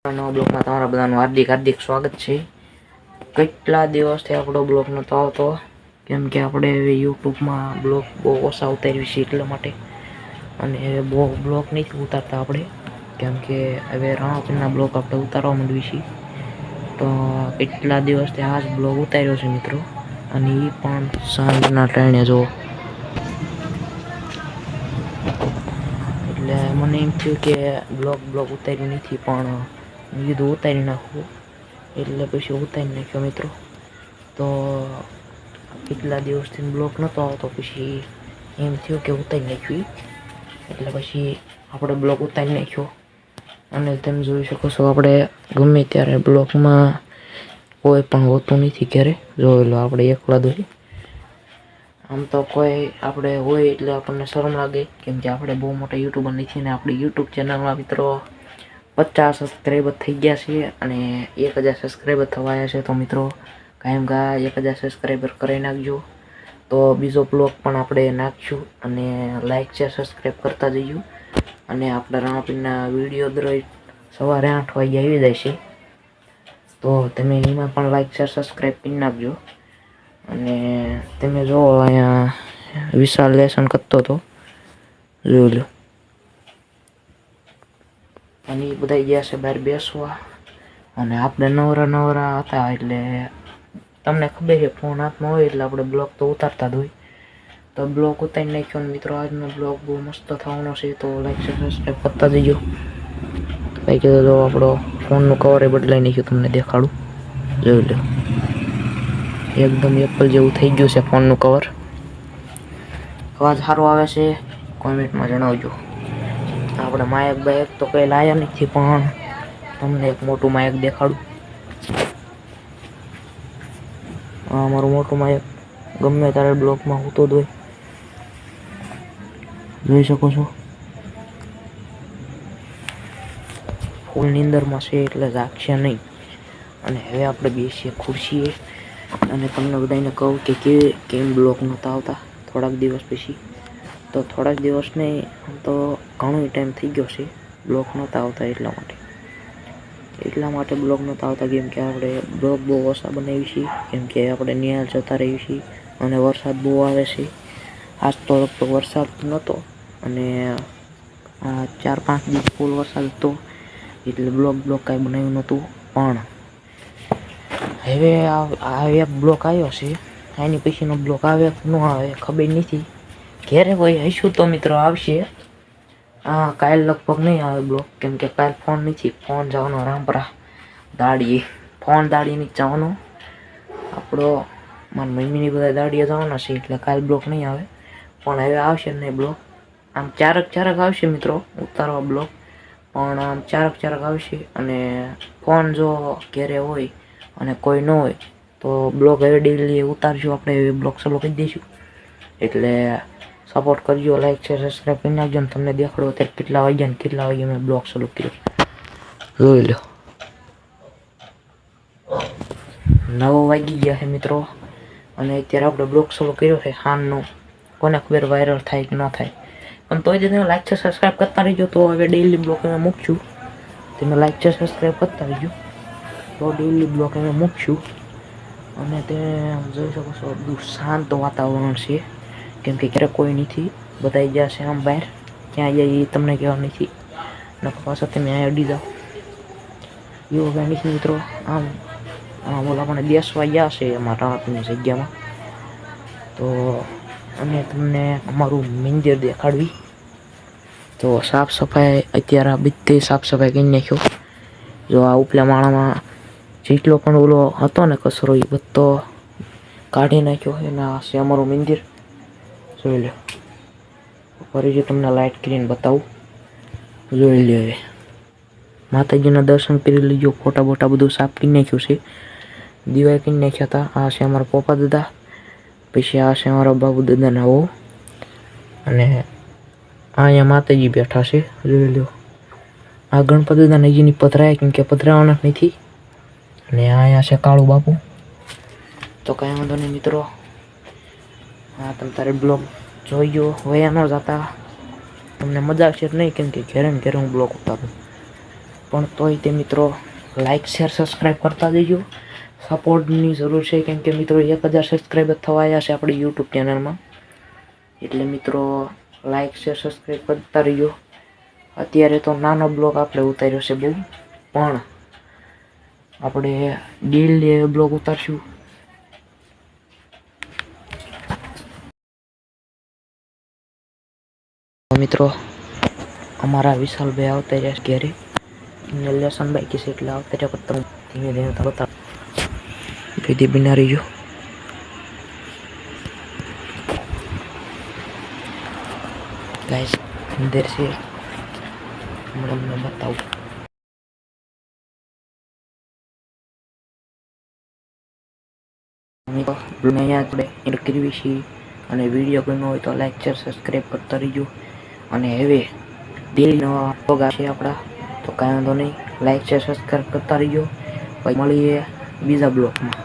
નવા બ્લોગમાં તમારા બધાનું હાર્દિક હાર્દિક સ્વાગત છે. કેટલા દિવસથી આપણો બ્લોગ નહોતો આવતો, કેમ કે આપણે યુટ્યુબમાં બ્લોગ બહુ ઓછા ઉતાર્યું છે એટલા માટે. અને બહુ બ્લોગ નથી ઉતારતા આપણે, કેમ કે હવે રાણાપીરના બ્લોગ આપણે ઉતારવા માંડવી છીએ. તો કેટલા દિવસથી આ જ બ્લોગ ઉતાર્યો છે મિત્રો, અને એ પણ સાંજના ટાણે જો. એટલે મને એમ થયું કે બ્લોગ ઉતાર્યું નથી, પણ મેં કીધું ઉતારી નાખવું. એટલે પછી ઉતારી નાખ્યો મિત્રો. તો કેટલા દિવસથી બ્લોગ નહોતો આવતો, પછી એમ થયું કે ઉતારી નાખવી. એટલે પછી આપણે બ્લોગ ઉતારી નાખ્યો. અને તમે જોઈ શકો છો, આપણે ગમે ત્યારે બ્લોગમાં કોઈ પણ હોતું નથી ઘરે. જોઈ લો, આપણે એકલા જ હોય. આમ તો કોઈ આપણે હોય એટલે આપણને શરમ લાગે, કેમ કે આપણે બહુ મોટા યુટ્યુબર નથી ને. આપણી યુટ્યુબ ચેનલમાં મિત્રો 50 સબસ્ક્રાઈબર થઈ ગયા છે, અને 1000 સબસ્ક્રાઈબર થવા આવ્યા છે. તો મિત્રો કાયમ 1000 સબસ્ક્રાઈબર કરી નાખજો. તો બીજો બ્લોગ પણ આપણે નાખશું, અને લાઈક શેર સબસ્ક્રાઈબ કરતા જઈશું. અને આપણા રાણાપીરના વિડીયો દરરોજ સવારે 8 વાગે આવી જાય છે. તો તમે એમાં પણ લાઈક શેર સબસ્ક્રાઈબ કરી નાખજો. અને તમે જો અહીંયા વિશાલ લેસન કરતો હતો, જોઈ લો. અને એ બધા ગયા છે બહાર બેસવા, અને આપણે નવરા નવરા હતા. એટલે તમને ખબર છે, ફોન હાથમાં હોય એટલે આપણે બ્લોગ તો ઉતારતા જ હોય. તો બ્લોગ ઉતારી નાખ્યો ને મિત્રો. આજનો બ્લોગ બહુ મસ્ત થવાનો છે, તો લાઈક શેર સબસ્ક્રાઈબ કરતા જજો. કંઈ કીધું તો આપણો ફોનનું કવર બદલાઈ નાખ્યું, તમને દેખાડું. જોઈ લો, એકદમ એપલ જેવું થઈ ગયું છે ફોનનું કવર. અવાજ સારો આવે છે કોમેન્ટમાં જણાવજો. આપણે માયક બાયક તો કંઈ લાયા નથી, પણ તમને એક મોટું માયક દેખાડું. આ અમારું મોટું માયક ગમે ત્યારે બ્લોકમાં હોતો જ હોય, જોઈ શકો છો. ફૂલની અંદરમાં છે એટલે જાગશે નહીં. અને હવે આપણે બેસીએ ખુરશીએ, અને તમને બધાને કહું કે કેમ બ્લોગ નહોતા આવતા થોડાક દિવસ પછી. તો થોડાક દિવસ નહીં, તો ઘણો ટાઈમ થઈ ગયો છે બ્લોગ નહોતા આવતા. એટલા માટે બ્લોગ નહોતા આવતા, કેમ કે આપણે બ્લોગ બહુ ઓછા બનાવીએ છીએ, કેમ કે આપણે નિહાળ જતા રહીએ છીએ. અને વરસાદ બહુ આવે છે. આજ તો લગભગ વરસાદ નહોતો, અને 4-5 દિવસ ફૂલ વરસાદ હતો, એટલે બ્લોગ કાંઈ બનાવ્યું નહોતું. પણ હવે આ એક બ્લોક આવ્યો છે, એની પછીનો બ્લોક આવે કે ન આવે ખબર નથી. ઘેરે કોઈ હશું તો મિત્રો આવશે. કાલ લગભગ નહીં આવે બ્લોક, કેમ કે કાલ ફોન નથી. ફોન જવાનો રામપરા દાડીએ. ફોન દાડી નથી જવાનો આપણો. મારા મમ્મીની બધા દાડીએ જવાના છે, એટલે કાલ બ્લોક નહીં આવે. પણ હવે આવશે નહીં બ્લોક. આમ ચારક આવશે મિત્રો ઉતારવા બ્લોક, પણ આમ ચારક આવશે. અને ફોન જો ઘેરે હોય અને કોઈ ન હોય, તો બ્લોગ હવે ડેલી ઉતારશું. આપણે હવે બ્લોગ ચાલુ કરી દઈશું. એટલે સપોર્ટ કરજો, લાઈક શેર સબસ્ક્રાઈબ કરી નાખજો. ને તમને દેખાડો અત્યારે કેટલા વાગ્યા મેં બ્લોગ ચાલુ કર્યો. જોઈ લો, 9 વાગી ગયા છે મિત્રો. અને અત્યારે આપણે બ્લોગ ચાલુ કર્યો છે હાનનો. કોને ખબર વાયરલ થાય કે ન થાય, પણ તોય તમે લાઈક શેર સબસ્ક્રાઈબ કરતા રહીજો. તો હવે ડેલી બ્લોગ અમે મૂકશું. તમે લાઈક શેર સબસ્ક્રાઈબ કરતા રહીજો, તો ડેલી બ્લોગ અમે મૂકશું. અને તે જોઈ શકો છો, બધું શાંત વાતાવરણ છે, કેમ કે ક્યારેક કોઈ નથી. બધા ગયા છે આમ બહાર. ક્યાં જાય એ તમને કહેવા નથી. પાછા તમે અહીંયા અડી જાઓ એવું કાંઈ નથી મિત્રો. આમ ઓલા પણ બેસવા ગયા છે અમારા રાણાપીરની જગ્યામાં. તો અને તમને અમારું મંદિર દેખાડવી. તો સાફ સફાઈ અત્યારે બધી સાફ સફાઈ કરી નાખ્યો. જો આ ઉપલા માળામાં જેટલો પણ ઓલો હતો ને કચરો, એ બધો કાઢી નાખ્યો. એના છે અમારું મંદિર. જોઈ લો, ફરીથી તમને લાઈટ કરીને બતાવું. જોઈ લો, હવે માતાજીના દર્શન કરી લીધો. ફોટા બોટા બધું સાફ કરી નાખ્યું છે. દિવાળી કરી નાખ્યા હતા. આ છે અમારા પપ્પા દાદા. પછી આ છે અમારા બાબુ દાદાના વહુ. અને અહીંયા માતાજી બેઠા છે, જોઈ લો. આ ગણપતિ દાદાને હજીની પધરાય, કેમ કે પધરાવાના નથી. અને અહીંયા છે કાળુ બાપુ. તો કાંઈ વાંધો નહીં મિત્રો. તમે તારે બ્લોગ જોઈ ગયો વયા ન જતા. તમને મજા આવશે નહીં, કેમ કે ઘેરે ને ઘેરે હું બ્લોગ ઉતારું. પણ તોય તે મિત્રો લાઈક શેર સબસ્ક્રાઈબ કરતા જજો. સપોર્ટની જરૂર છે, કેમ કે મિત્રો 1000 સબસ્ક્રાઈબર થવા આવ્યા છે આપણી યુટ્યુબ ચેનલમાં. એટલે મિત્રો લાઈક શેર સબસ્ક્રાઈબ કરતા રહીજો. અત્યારે તો નાનો બ્લોગ આપણે ઉતાર્યો છે બહુ, પણ આપણે ડેઈલી બ્લોગ ઉતારશું. મિત્રો અમારા વિશાલભાઈ આવતા રહ્યા છે ઘેરે, એમને લેસન બાકી છે એટલે આવતા રહ્યા, પણ ધીમે ધીમે બતાવ વિધિ બિના રહીજો. ગાઈસ અંદર છે, તમને બતાવું. અહીંયા આપણે એડ કરવી છીએ, અને વિડીયો ગમ્યો હોય તો લાઈક શેર સબસ્ક્રાઈબ કરતા રહીજો. અને હવે દિલ નવા બ્લોગ છે આપણા, તો કાંઈ વાંધો નહીં, લાઈક શેર સબસ્ક્રાઈબ કરતા રહીજો. પછી મળીએ બીજા બ્લોગમાં.